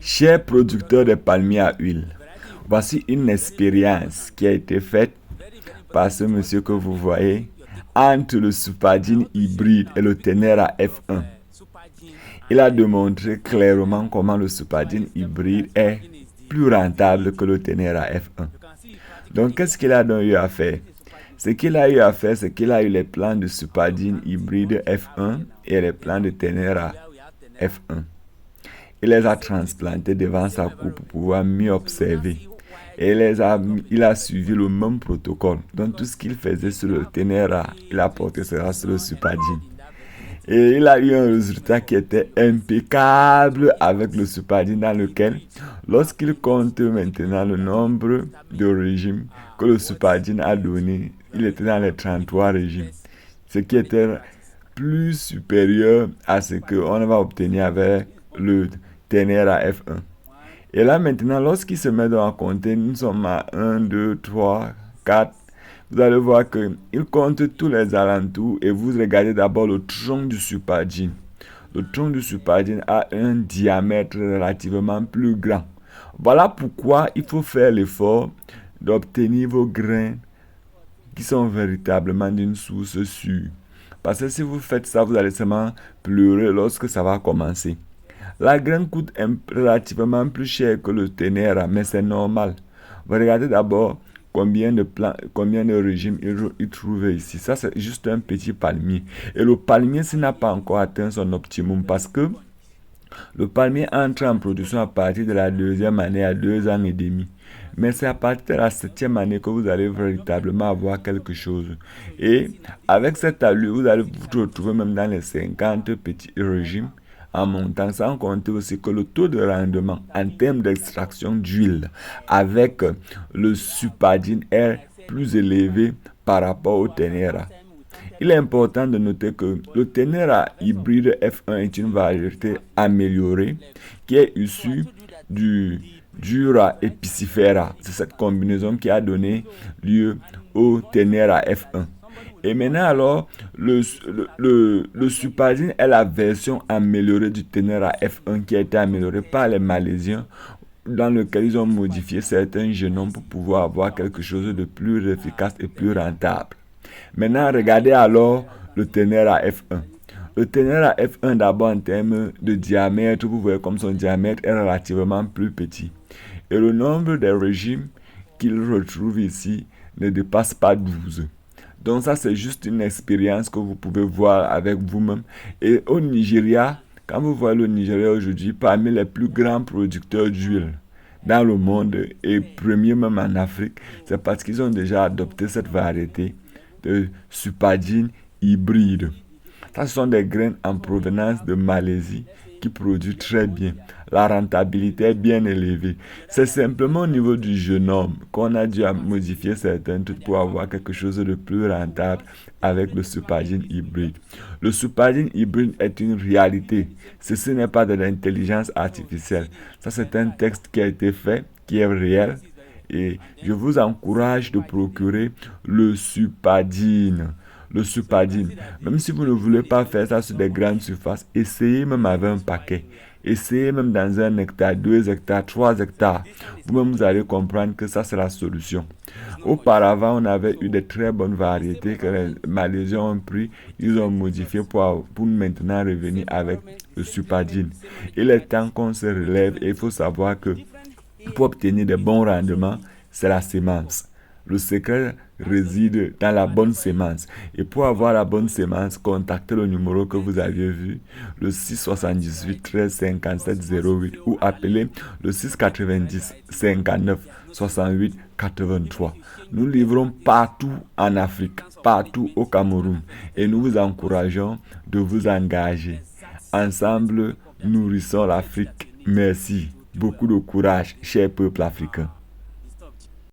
Chers producteurs de palmiers à huile, voici une expérience qui a été faite par ce monsieur que vous voyez entre le Supadine hybride et le Tenera F1. Il a démontré clairement comment le Supadine hybride est plus rentable que le Tenera F1. Donc, qu'est-ce qu'il a donc eu à faire? Ce qu'il a eu à faire, c'est qu'il a eu les plans de Supadine hybride F1 et les plans de Tenera F1. Il les a transplantés devant sa coupe pour pouvoir mieux observer. Et il a suivi le même protocole. Donc tout ce qu'il faisait sur le Tenera, il a porté cela sur le Supadine. Et il a eu un résultat qui était impeccable avec le Supadine dans lequel, lorsqu'il compte maintenant le nombre de régimes que le Supadine a donné, il était dans les 33 régimes. Ce qui était plus supérieur à ce qu'on va obtenir avec le Tenera F1. Et là maintenant, lorsqu'il se met à compter, nous sommes à 1, 2, 3, 4. Vous allez voir qu'il compte tous les alentours et vous regardez d'abord le tronc du Supadine. Le tronc du Supadine a un diamètre relativement plus grand. Voilà pourquoi il faut faire l'effort d'obtenir vos grains qui sont véritablement d'une source sûre. Parce que si vous faites ça, vous allez seulement pleurer lorsque ça va commencer. La graine coûte relativement plus cher que le Tenera, mais c'est normal. Vous regardez d'abord combien de régimes il trouve ici. Ça, c'est juste un petit palmier. Et le palmier, s'il n'a pas encore atteint son optimum, parce que le palmier entre en production à partir de la deuxième année à 2 ans et demi. Mais c'est à partir de la 7e année que vous allez véritablement avoir quelque chose. Et avec cette allure, vous allez vous retrouver même dans les 50 petits régimes en montant, sans compter aussi que le taux de rendement en termes d'extraction d'huile avec le Supadine est plus élevé par rapport au Tenera. Il est important de noter que le Tenera hybride F1 est une variété améliorée qui est issue du Jura epicifera. C'est cette combinaison qui a donné lieu au Tenera F1. Et maintenant alors, le Supadine est la version améliorée du Tenera F1 qui a été améliorée par les Malaisiens, dans lequel ils ont modifié certains génomes pour pouvoir avoir quelque chose de plus efficace et plus rentable. Maintenant, regardez alors le Tenera F1. Le Tenera F1, d'abord en termes de diamètre, vous voyez comme son diamètre est relativement plus petit. Et le nombre de régimes qu'il retrouve ici ne dépasse pas 12. Donc ça, c'est juste une expérience que vous pouvez voir avec vous-même. Et au Nigeria, quand vous voyez le Nigeria aujourd'hui, parmi les plus grands producteurs d'huile dans le monde et premier même en Afrique, c'est parce qu'ils ont déjà adopté cette variété de Supadine hybride. Ça, ce sont des graines en provenance de Malaisie qui produisent très bien. La rentabilité est bien élevée. C'est simplement au niveau du génome qu'on a dû modifier certains trucs pour avoir quelque chose de plus rentable avec le Supadine hybride. Le Supadine hybride est une réalité. Ceci n'est pas de l'intelligence artificielle. Ça, c'est un texte qui a été fait, qui est réel. Et je vous encourage de procurer le Supadine. Le Supadine. Même si vous ne voulez pas faire ça sur des grandes surfaces, essayez même avec un paquet. Essayez même dans 1 hectare, 2 hectares, 3 hectares. Vous-même, vous allez comprendre que ça, c'est la solution. Auparavant, on avait eu de très bonnes variétés que les Malaisiens ont pris. Ils ont modifié pour maintenant revenir avec le Supadine. Il est temps qu'on se relève et il faut savoir que pour obtenir de bons rendements, c'est la semence. Le secret réside dans la bonne semence. Et pour avoir la bonne semence, contactez le numéro que vous aviez vu, le 678 13 57 08 ou appelez le 690 59 68 83. Nous livrons partout en Afrique, partout au Cameroun et nous vous encourageons de vous engager. Ensemble, nourrissons l'Afrique. Merci. Beaucoup de courage, cher peuple africain.